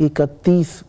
31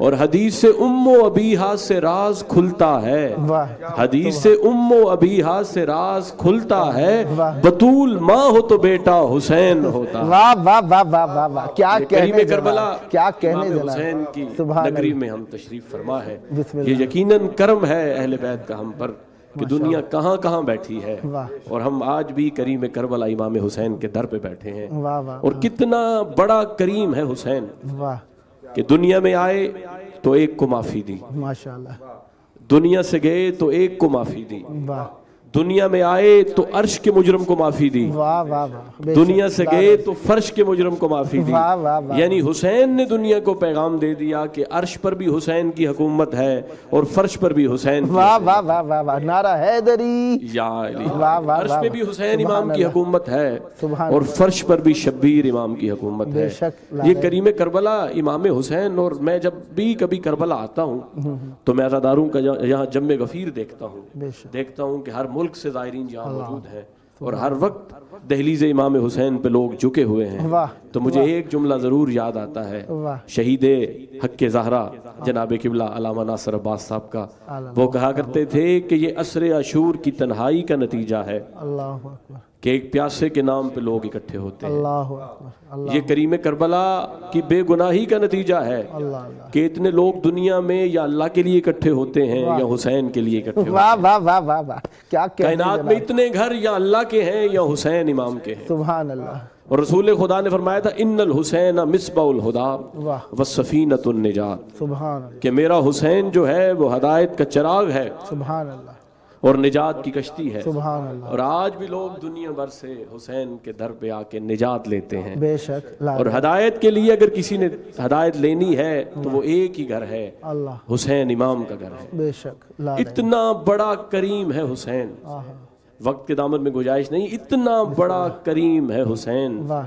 اور حدیث سے ام و ابیہا سے راز کھلتا ہے، حدیث سے ام و ابیہا سے راز کھلتا ہے، بطول ماں ہو تو بیٹا حسین ہوتا۔ واہ واہ واہ واہ واہ واہ، کیا کہنے کربلا کیا کہنے امام جناب، حسین کی نگری میں ہم تشریف فرما ہے۔ بسم یہ اللہ، یقیناً کرم ہے اہل بیت کا ہم پر کہ دنیا کہاں کہاں بیٹھی ہے اور ہم آج بھی کریم کربلا امام حسین کے در پہ بیٹھے ہیں۔ واہ واہ، اور کتنا بڑا کریم ہے حسین واہ، کہ دنیا میں آئے تو ایک کو معافی دی، ماشاءاللہ، دنیا سے گئے تو ایک کو معافی دی، واہ دنیا میں آئے تو عرش کے مجرم کو معافی دی، واہ واہ واہ، دنیا سے گئے تو فرش کے مجرم کو معافی دی۔ واہ واہ واہ، یعنی حسین نے دنیا کو پیغام دے دیا کہ عرش پر بھی حسین کی حکومت ہے اور فرش پر بھی حسین کی واہ واہ واہ واہ واہ، نعرہ حیدری، یا علی، واہ واہ عرش واہ، پہ بھی حسین امام کی حکومت ہے سبحان اور فرش پر بھی شبیر امام کی حکومت ہے۔ بے شک، یہ کریم کربلا امام حسین، اور میں جب بھی کبھی کربلا آتا ہوں تو میں عزاداروں کا یہاں جم غفیر دیکھتا ہوں، بے شک، دیکھتا ہوں کہ ہر ملک سے زائرین یہاں موجود ہیں اور ہر وقت دہلیز امام حسین پہ لوگ جھکے ہوئے ہیں۔ واہ، تو مجھے ایک جملہ ضرور یاد آتا ہے واہ، شہید حق زہرا جناب قبلہ علامہ ناصر عباس صاحب کا، وہ کہا کرتے تھے کہ یہ عصر عاشور کی تنہائی کا نتیجہ ہے اللہ اکبر، کہ ایک پیاسے کے نام پہ لوگ اکٹھے ہوتے ہیں۔ اللہ اکبر، اللہ، یہ کریم کربلا کی بے گناہی کا نتیجہ ہے اللہ اللہ، کہ اتنے لوگ دنیا میں یا اللہ کے لیے اکٹھے ہوتے ہیں یا حسین کے لیے اکٹھے ہوتے ہیں۔ واہ واہ واہ واہ واہ، کیا کہنے کائنات میں اتنے گھر یا اللہ کے ہیں یا حسین امام کے ہیں۔ سبحان اللہ، اور رسول خدا نے فرمایا تھا ان الحسین مصباح الہدی واہ، والسفینۃ النجات، سبحان اللہ، کہ میرا حسین جو ہے وہ ہدایت کا چراغ ہے سبحان اللہ، اور نجات کی کشتی ہے۔ سبحان اللہ، اور آج بھی لوگ دنیا بھر سے حسین کے در پہ آ کے نجات لیتے ہیں۔ بے شک، لا اور ہدایت کے لیے اگر کسی نے ہدایت لینی ہے تو وہ ایک ہی گھر ہے، اللہ، حسین امام کا گھر ہے۔ بے شک، لا اتنا بڑا کریم ہے حسین، وقت کے دامن میں گنجائش نہیں، اتنا بڑا کریم ہے حسین واہ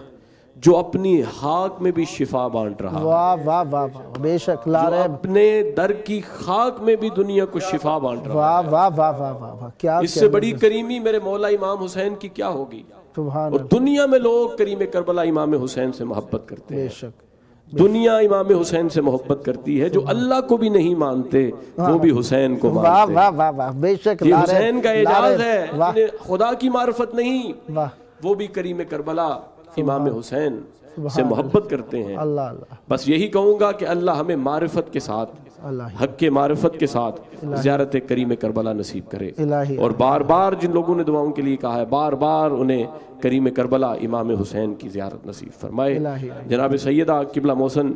جو اپنی خاک میں بھی شفا بانٹ رہا، واہ واہ واہ واہ، بے شک، لا جو ریب، اپنے در کی خاک میں بھی دنیا کو شفا بانٹ رہا۔ واہ واہ واہ واہ واہ واہ، کیا اس سے بڑی کریمی میرے مولا امام حسین کی کیا ہوگی؟ سبحان اور اللہ، دنیا میں لوگ کریم کربلا امام حسین سے محبت کرتے بے ہیں، شک، دنیا امام حسین سے محبت کرتی ہے، جو اللہ کو بھی نہیں مانتے وہ بھی حسین کو واہ مانتے ہیں۔ واہ واہ واہ، بے شک، یہ لا ریب، حسین کا لا اعجاز ریب، ہے، واہ جنہیں خدا کی معرفت نہیں واہ، وہ بھی کریم کربلا امام حسین سے محبت کرتے ہیں۔ اللہ اللہ، بس یہی کہوں گا کہ اللہ ہمیں معرفت کے ساتھ، اللہ حق کے معرفت کے ساتھ زیارت کریم کربلا نصیب کرے، الہی، اور بار بار جن لوگوں نے دعاؤں کے لیے کہا ہے بار بار انہیں کریم کربلا امام حسین کی زیارت نصیب فرمائے۔ الہی، جناب سیدہ قبلہ محسن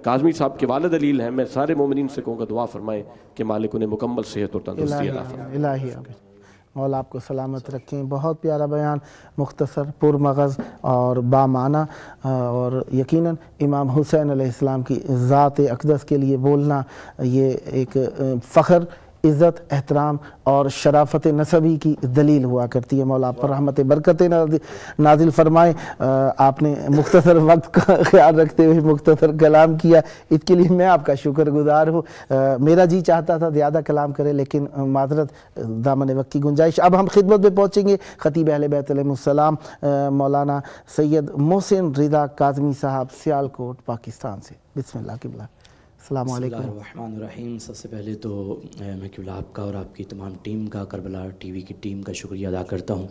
کاظمی صاحب کے والد علیل ہیں، میں سارے مومنین سے کہوں گا دعا فرمائیں کہ مالک انہیں مکمل صحت اور تندرستی عطا فرمائے۔ الہی آمین، مولا آپ کو سلامت رکھیں۔ بہت پیارا بیان، مختصر، پرمغز اور بامعنی، اور یقیناً امام حسین علیہ السلام کی ذات اقدس کے لیے بولنا یہ ایک فخر، عزت، احترام اور شرافت نسبی کی دلیل ہوا کرتی ہے۔ مولا آپ پر رحمت برکت نازل فرمائے۔ آپ نے مختصر وقت کا خیال رکھتے ہوئے مختصر کلام کیا، اس کے لیے میں آپ کا شکر گزار ہوں۔ میرا جی چاہتا تھا زیادہ کلام کرے لیکن معذرت، دامن وقت کی گنجائش۔ اب ہم خدمت میں پہنچیں گے خطیب اہل بیت علیہ السلام مولانا سید محسن رضا کاظمی صاحب، سیالکوٹ، پاکستان سے۔ بسم اللہ قبلہ۔ السلام علیکم۔ بسم اللہ الرحمن الرحیم۔ سب سے پہلے تو میں قبلہ آپ کا اور آپ کی تمام ٹیم کا، کربلا ٹی وی کی ٹیم کا شکریہ ادا کرتا ہوں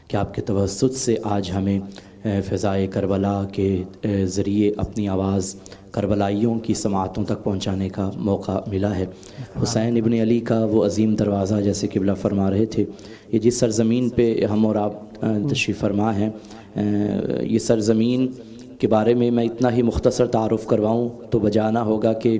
کہ آپ کے توسط سے آج ہمیں فضائے کربلا کے ذریعے اپنی آواز کربلائیوں کی سماعتوں تک پہنچانے کا موقع ملا ہے۔ حسین ابن علی کا وہ عظیم دروازہ، جیسے قبلہ فرما رہے تھے، یہ جس سرزمین پہ ہم اور آپ تشریف فرما ہیں، یہ سرزمین کے بارے میں میں اتنا ہی مختصر تعارف کرواؤں تو بجانا ہوگا کہ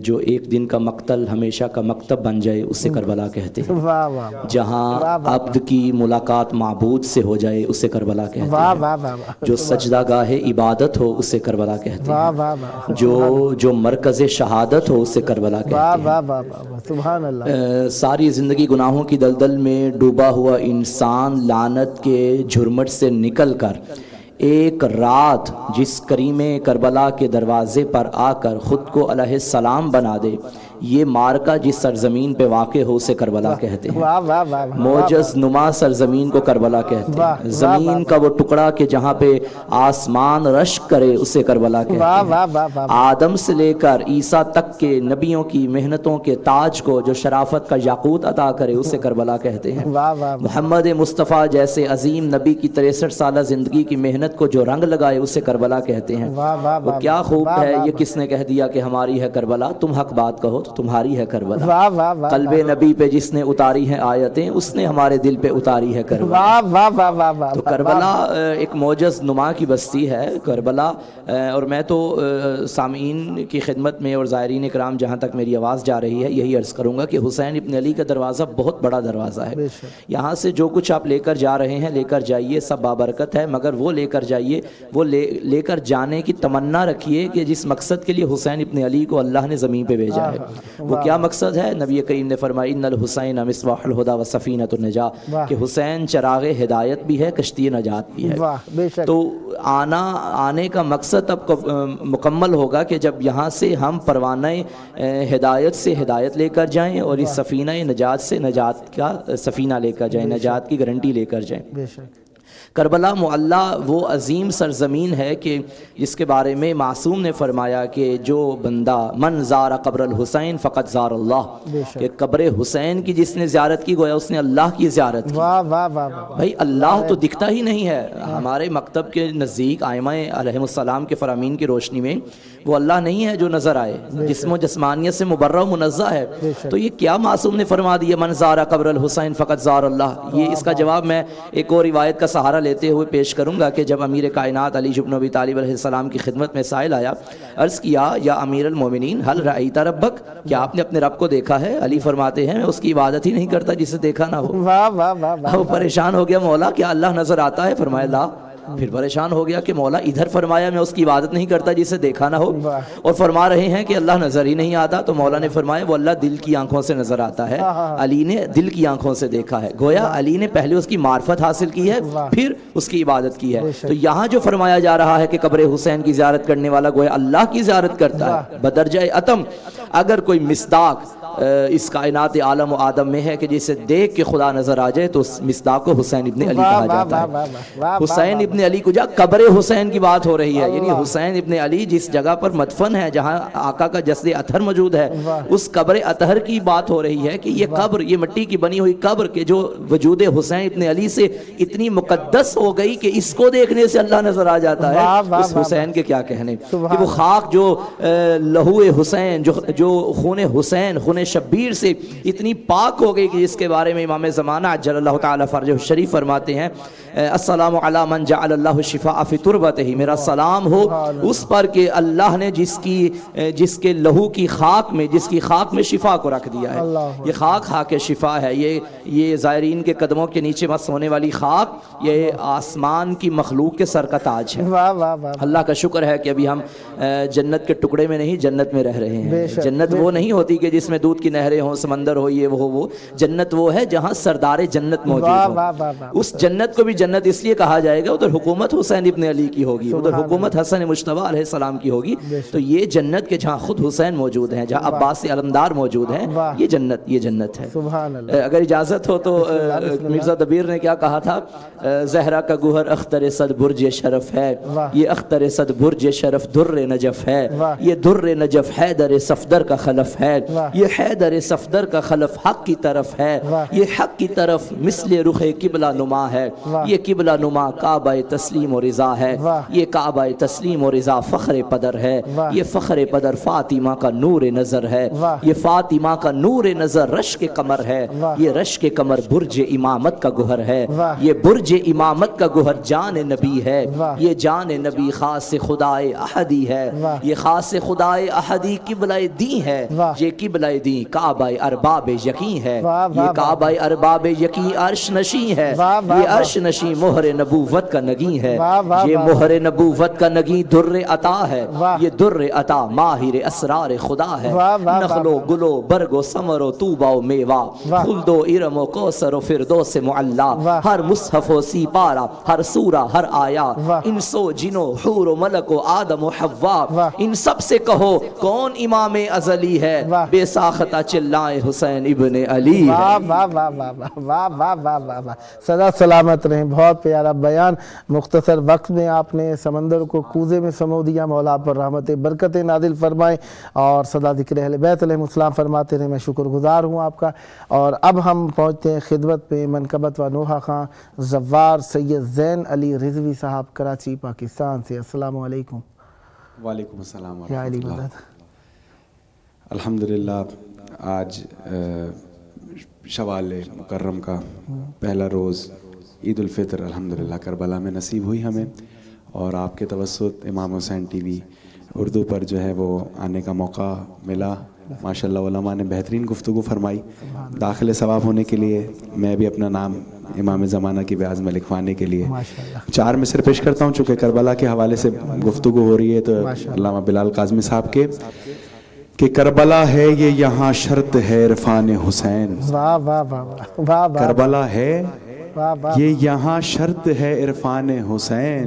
جو ایک دن کا مقتل ہمیشہ کا مکتب بن جائے اسے کربلا کہتے ہیں، واہ واہ، جہاں عبد کی ملاقات معبود سے ہو جائے اسے کربلا کہتے واہ ہیں، واہ واہ، جو سجدہ گاہ عبادت ہو اسے کربلا کہتے واہ ہیں، واہ واہ، جو مرکز شہادت ہو اسے کربلا کہتے واہ ہیں۔ واہ واہ واہ، سبحان اللہ۔ ساری زندگی گناہوں کی دلدل میں ڈوبا ہوا انسان لعنت کے جھرمٹ سے نکل کر ایک رات جس کریم کربلا کے دروازے پر آ کر خود کو علیہ السلام بنا دے، یہ مارکا جس سرزمین پہ واقع ہو اسے کربلا کہتے ہیں، موجز نما سرزمین کو کربلا کہتے ہیں، زمین کا وہ ٹکڑا کہ جہاں پہ آسمان رشک کرے اسے کربلا کہتے ہیں، آدم سے لے کر عیسیٰ تک کے نبیوں کی محنتوں کے تاج کو جو شرافت کا یاقوت عطا کرے اسے کربلا کہتے ہیں، محمد مصطفیٰ جیسے عظیم نبی کی 63 سالہ زندگی کی محنت کو جو رنگ لگائے اسے کربلا کہتے ہیں۔ وہ کیا خوب ہے، یہ کس نے کہہ دیا کہ ہماری ہے کربلا؟ تم حق بات کہو تو تمہاری ہے کربلا۔ قلب نبی پہ جس نے اتاری ہیں آیتیں اس نے ہمارے دل پہ اتاری ہے کربلا۔ تو کربلا ایک موجز نما کی بستی ہے کربلا، اور میں تو سامعین کی خدمت میں اور زائرین اکرام جہاں تک میری آواز جا رہی ہے یہی عرض کروں گا کہ حسین ابن علی کا دروازہ بہت بڑا دروازہ ہے، یہاں سے جو کچھ آپ لے کر جا رہے ہیں لے کر جائیے، سب بابرکت ہے، مگر وہ لے کر جائیے، وہ لے کر جانے کی تمنا رکھیے کہ جس مقصد کے لیے حسین ابن علی کو اللہ نے زمین پہ بھیجا ہے وہ کیا مقصد ہے؟ نبی کریم نے فرمایا ان الحسین مصباح الہدی و سفینۃ النجاۃ، کہ حسین چراغ ہدایت بھی ہے، کشتی نجات بھی ہے۔ تو آنے کا مقصد اب مکمل ہوگا کہ جب یہاں سے ہم پروانہ ہدایت سے ہدایت لے کر جائیں اور اس سفینہ نجات سے نجات کا سفینہ لے کر جائیں، نجات کی گارنٹی لے کر جائیں۔ کربلا معلیٰ وہ عظیم سرزمین ہے کہ جس کے بارے میں معصوم نے فرمایا کہ جو بندہ من زار قبر الحسین فقط زار اللہ، کہ قبر حسین کی جس نے زیارت کی گویا اس نے اللہ کی زیارت کی۔ بھائی اللہ تو دکھتا ہی نہیں ہے، ہمارے مکتب کے نزدیک ائمہ علیہ السلام کے فرامین کی روشنی میں وہ اللہ نہیں ہے جو نظر آئے، جسم و جسمانیت سے مبرہ و منزہ ہے۔ تو یہ کیا معصوم نے فرما دیا من زار قبر الحسین فقط زار اللہ؟ یہ اس کا جواب میں ایک اور روایت کا سہارا لیتے ہوئے پیش کروں گا کہ جب امیر کائنات علی بن ابی طالب علیہ السلام کی خدمت میں سائل آیا، عرض کیا یا امیر المومنین هل رأیت ربک، کیا آپ نے اپنے رب کو دیکھا ہے؟ علی فرماتے ہیں میں اس کی عبادت ہی نہیں کرتا جسے دیکھا نہ ہو۔ وہ پریشان ہو گیا، مولا کیا اللہ نظر آتا ہے؟ فرمایا لا۔ پھر پریشان ہو گیا کہ مولا ادھر فرمایا میں اس کی عبادت نہیں کرتا جسے دیکھا نہ ہو، اور فرما رہے ہیں کہ اللہ نظر ہی نہیں آتا۔ تو مولا نے فرمایا وہ اللہ دل کی آنکھوں سے نظر آتا ہے، علی نے دل کی آنکھوں سے دیکھا ہے، گویا علی نے پہلے اس کی معرفت حاصل کی ہے پھر اس کی عبادت کی ہے۔ تو یہاں جو فرمایا جا رہا ہے کہ قبر حسین کی زیارت کرنے والا گویا اللہ کی زیارت کرتا ہے بدرجہ اتم۔ اگر کوئی مصداق اس کائنات عالم و آدم میں ہے کہ جسے دیکھ کے خدا نظر آ جائے تو اس مصداق کو حسین ابن علی کہا جاتا ہے۔ حسین ابن علی کو جا قبر حسین کی بات ہو رہی ہے، یعنی حسین ابن علی جس جگہ پر مدفن ہے جہاں آقا کا جسد اطہر موجود ہے اس قبر اطہر کی بات ہو رہی ہے کہ یہ قبر، یہ مٹی کی بنی ہوئی قبر کے جو وجود حسین ابن علی سے اتنی مقدس ہو گئی کہ اس کو دیکھنے سے اللہ نظر آ جاتا ہے، اس حسین کے کیا کہنے کہ وہ خاک جو لہو حسین جو خون حسین خون شبیر سے اتنی پاک ہو گئی کہ جس کے بارے میں امام زمانہ عجل اللہ تعالی فرجہ الشریف فرماتے ہیں السلام علی من جعل اللہ شفاء فی تربتہ، میرا سلام ہو اس پر کہ اللہ نے جس کے لہو کی خاک میں، جس کی خاک میں شفا کو رکھ دیا ہے۔ یہ خاک خاک شفا ہے، یہ زائرین کے قدموں کے نیچے بس ہونے والی خاک یہ آسمان کی مخلوق کے سر کا تاج ہے۔ اللہ کا شکر ہے کہ ابھی ہم جنت کے ٹکڑے میں نہیں جنت میں رہ رہے ہیں۔ جنت وہ نہیں ہوتی کہ جس میں دودھ کی نہریں ہوں، سمندر ہو، یہ وہ جنت وہ ہے جہاں سردار جنت موجود ہو۔ اس جنت کو بھی جنت اس لیے کہا جائے گا ادھر حکومت حسین ابن علی کی ہوگی، ادھر حکومت حسن مجتبیٰ علیہ السلام کی ہوگی، تو یہ جنت کے جہاں خود حسین موجود ہیں، جہاں عباس علمدار موجود ہیں، یہ جنت ہے۔ اگر اجازت ہو تو مرزا دبیر نے کیا کہا تھا، زہرا کا گوہر اختر صد برج شرف ہے، یہ اختر صد برج شرف در نجف ہے، یہ در نجف حیدر صفدر کا خلف ہے، یہ حیدر صفدر کا خلف حق کی طرف ہے، یہ حق کی طرف مثل رخ قبلہ نما ہے، یہ قبلہ نما کعبہ تسلیم و رضا ہے، یہ کعبہ تسلیم و رضا فخر پدر ہے، یہ فخر پدر فاطمہ کا نور نظر ہے، یہ فاطمہ کا نور نظر رشک قمر ہے، یہ رشک قمر برج امامت کا گوہر ہے، یہ برج امامت کا گوہر جان نبی ہے، یہ جان نبی خاص خدائے احدی ہے، یہ خاص خدائے احدی قبلہ دی ہے، یہ قبلہ دی یقین کعبہ ارباب یقین ہے، یہ کعبہ ارباب یقین عرش نشین ہے، یہ عرش نشین مہر نبوت کا نگین ہے، یہ مہر نبوت کا نگین در عطا ہے، یہ در عطا ماہر اسرار خدا ہے، نخل و گل و برگ و ثمر و طوبہ و میوہ، خلد و ارم و کوثر و فردوس معلا، ہر مصحف و سی پارہ، ہر سورہ، ہر آیا، انس و جن و حور و ملک و آدم و حوا، ان سب سے کہو کون امام ازلی ہے، بے ساختہ چلائیں حسین ابن علی ہے۔ واہ واہ واہ واہ واہ واہ واہ واہ واہ، سدا سلامت رہیں، بہت پیارا بیان، مختصر وقت میں آپ نے سمندر کو کوزے میں سمو دیا، مولا پر رحمت برکت نازل فرمائیں اور سدا ذکر اہل بیت علیہ السلام فرماتے رہیں، میں شکر گزار ہوں آپ کا۔ اور اب ہم پہنچتے ہیں خدمت پہ منقبت و نوحہ خان زوار سید زین علی رضوی صاحب کراچی پاکستان سے۔ السلام علیکم۔ وعلیکم السلام یا علی ورحمۃ اللہ۔ مدد۔ الحمدللہ آج شوال مکرم کا پہلا روز عید الفطر الحمدللہ کربلا میں نصیب ہوئی ہمیں، اور آپ کے توسط امام حسین ٹی وی اردو پر جو ہے وہ آنے کا موقع ملا۔ ماشاءاللہ علماء نے بہترین گفتگو فرمائی۔ داخل ثواب ہونے کے لیے میں بھی اپنا نام امام زمانہ کی بیاض میں لکھوانے کے لیے 4 مصر پیش کرتا ہوں، چونکہ کربلا کے حوالے سے گفتگو ہو رہی ہے تو علامہ بلال قاظمی صاحب کے کہ کربلا ہے یہ یہاں شرط ہے عرفان حسین، واہ واہ واہ واہ، کربلا ہے یہ یہاں شرط ہے عرفان حسین،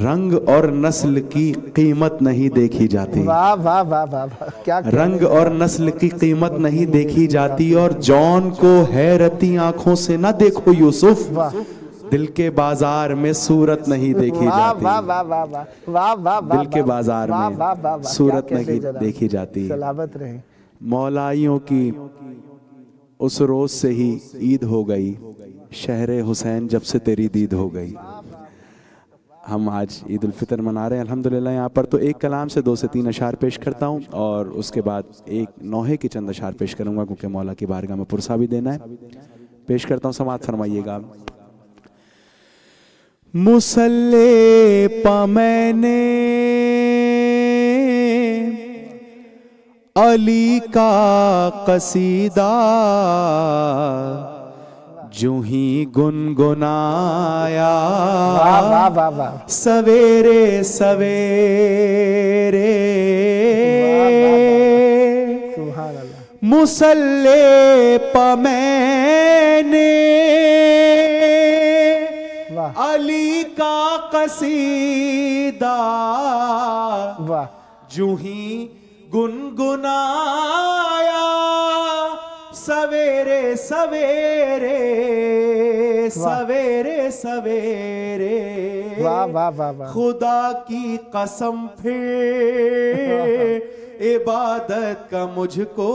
رنگ اور نسل کی قیمت نہیں دیکھی جاتی، واہ واہ واہ واہ، کیا رنگ اور نسل کی قیمت نہیں دیکھی جاتی، اور جون کو حیرتی آنکھوں سے نہ دیکھو یوسف، دل کے بازار میں صورت نہیں دیکھی جاتی، دل کے بازار میں صورت نہیں دیکھی جاتی۔ سلامت رہیں۔ مولائیوں کی اس روز سے ہی عید ہو گئی، شہر حسین جب سے تیری دید ہو گئی۔ ہم آج عید الفطر منا رہے ہیں الحمدللہ یہاں پر، تو ایک کلام سے 2 سے 3 اشعار پیش کرتا ہوں، اور اس کے بعد ایک نوحے کے چند اشعار پیش کروں گا کیونکہ مولا کی بارگاہ میں پرسہ بھی دینا ہے۔ پیش کرتا ہوں، سماعت فرمائیے گا۔ مصلی پہ میں نے علی کا قصیدہ جو ہی گنگنایا، سویرے سویرے مصلی پہ میں نے علی کا قصیدہ جو ہی گنگنایا، سویرے سویرے سویرے سویرے، خدا کی قسم پھر عبادت کا مجھ کو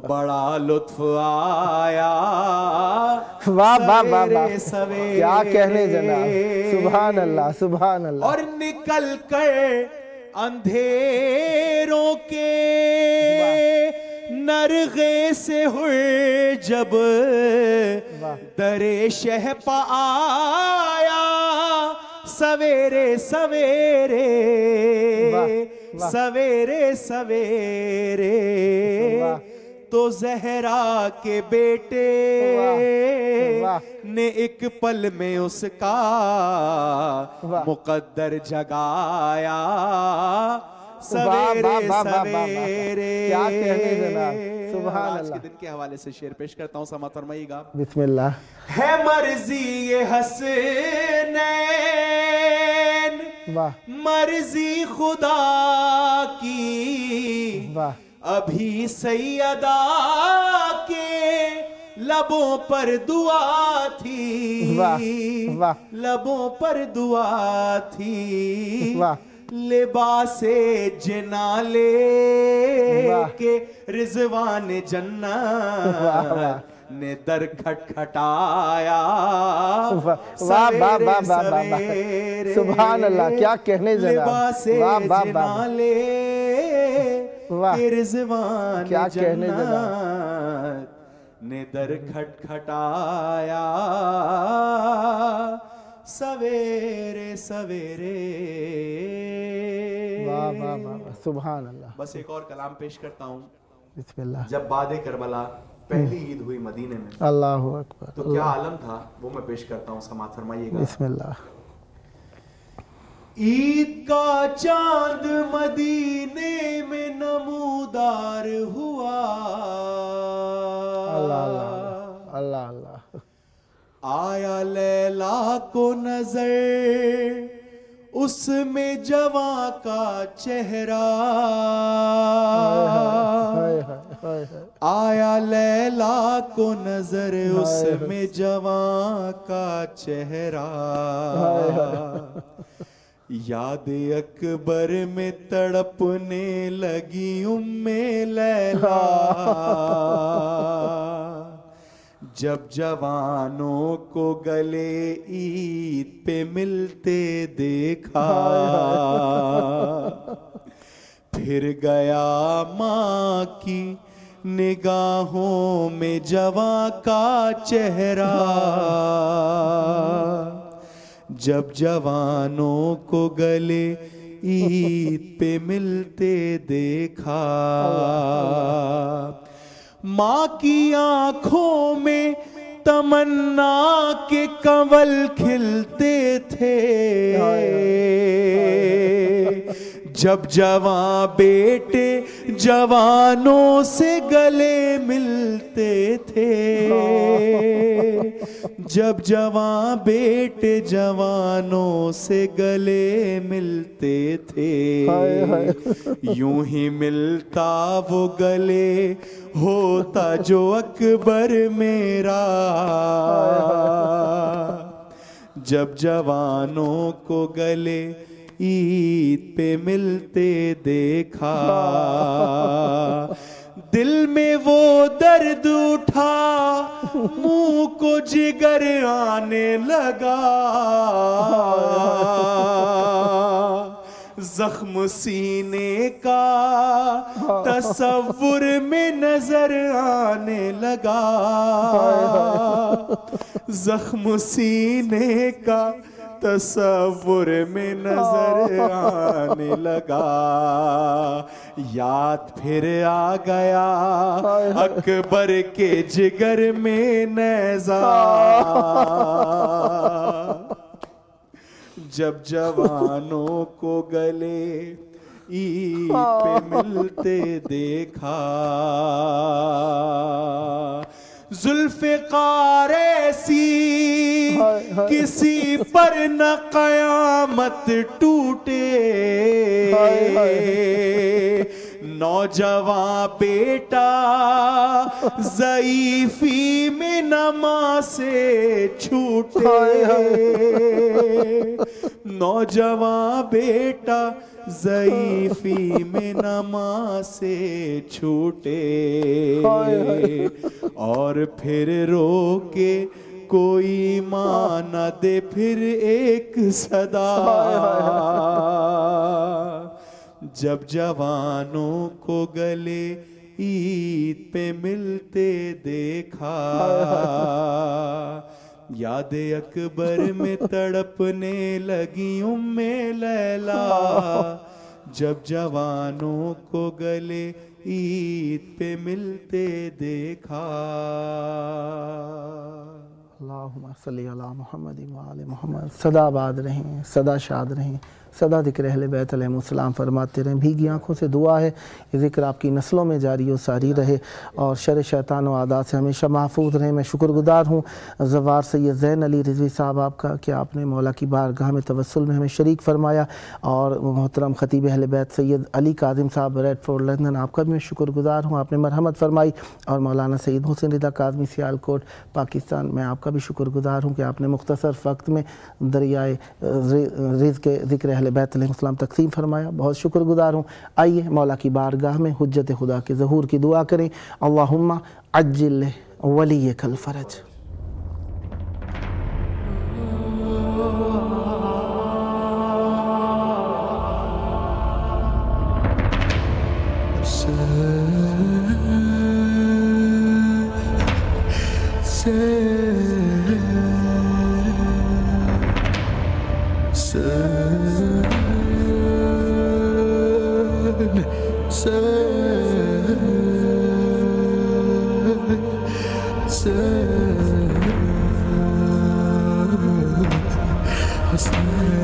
بڑا لطف آیا، سویرے سویرے، کیا کہنے جناب، سبحان اللہ سبحان اللہ۔ اور نکل کر اندھیروں کے نرغے سے ہر جب در شہ پا آیا، سویرے سویرے سویرے سویرے، تو زہرا کے بیٹے نے ایک پل میں اس کا مقدر جگایا، سویرے سویرے۔ کیا کہنے جناب، سبحان اللہ۔ آج کے دن کے حوالے سے شعر پیش کرتا ہوں، سماعت فرمائیے گا۔ بسم اللہ۔ ہے مرضی یہ حسنین، مرضی خدا کی، ابھی سیدہ کے لبوں پر دعا تھی، لبوں پر دعا تھی، لباس جنا لے کے رضوان جنت نے در کھٹکھٹایا، سویرے سویرے، سبحان اللہ، کیا کہنے جناب، لباس جنا لے کے رضوان جنت نے در کھٹکھٹایا، سویرے سویرے۔ سبحان اللہ۔ بس ایک اور کلام پیش کرتا ہوں، بسم اللہ. جب بعد کربلا پہلی عید ہوئی مدینے میں, اللہ اکبر, تو کیا عالم تھا وہ میں پیش کرتا ہوں, سماعت فرمائیے گا. بسم اللہ. عید کا چاند مدینے میں نمودار ہوا, اللہ اللہ اللہ اللہ. آیا لیلا کو نظر اس میں جواں کا چہرہ, آیا لیلا کو نظر اس میں جواں کا چہرہ, یاد اکبر میں تڑپنے لگی لیلا, جب جوانوں کو گلے عید پہ ملتے دیکھا, پھر گیا ماں کی نگاہوں میں جواں کا چہرہ, جب جوانوں کو گلے عید پہ ملتے دیکھا, ماں کی آنکھوں میں تمنا کے کنول کھلتے تھے, جب جوان بیٹے جوانوں سے گلے ملتے تھے, جب جوان بیٹے جوانوں سے گلے ملتے تھے, یوں ہی ملتا وہ گلے ہوتا جو اکبر میرا, جب جوانوں کو گلے عید پہ ملتے دیکھا, دل میں وہ درد اٹھا منہ کو جگر آنے لگا, زخم سینے کا تصور میں نظر آنے لگا, زخم سینے کا تصور میں نظر آنے لگا, یاد پھر آ گیا اکبر کے جگر میں نیزہ, جب جوانوں کو گلے عید پہ ملتے دیکھا, ذوالفقار ایسی کسی پر نہ قیامت ٹوٹے, نوجوان بیٹا ضعیفی میں نہ ماں سے چھوٹے, نوجوان بیٹا ضعیفی میں نہ ماں سے چھوٹے, اور پھر رو کے کوئی ماں نہ دے پھر ایک صدا, جب جوانوں کو گلے عید پہ ملتے دیکھا, یاد اکبر میں تڑپنے لگی لیلا, جب جوانوں کو گلے عید پہ ملتے دیکھا. اللہم صلی علی محمد و آل محمد. صدا آباد رہیں, صدا شاد رہیں, صدا ذکر اہل بیت علیہ السلام فرماتے رہیں. بھیگی آنکھوں سے دعا ہے یہ ذکر آپ کی نسلوں میں جاری و ساری رہے اور شر شیطان و عادات سے ہمیشہ محفوظ رہیں. میں شکر گزار ہوں زوار سید زین علی رضوی صاحب آپ کا کہ آپ نے مولا کی بارگاہ میں توسل میں ہمیں شریک فرمایا, اور محترم خطیب اہل بیت سید علی کاظم صاحب ریڈ فورٹ لندن, آپ کا بھی میں شکر گزار ہوں, آپ نے مرحمت فرمائی, اور مولانا سید حسین رضا کاظمی سیال کوٹ پاکستان, میں آپ کا بھی شکر گزار ہوں کہ آپ نے مختصر وقت میں دریائے رزق کے ذکر اہل بیت علیہ السلام تقسیم فرمایا. بہت شکر گزار ہوں. آئیے مولا کی بارگاہ میں حجت خدا کے ظہور کی دعا کریں. اللہم عجل ولیک الفرج. Sen حسین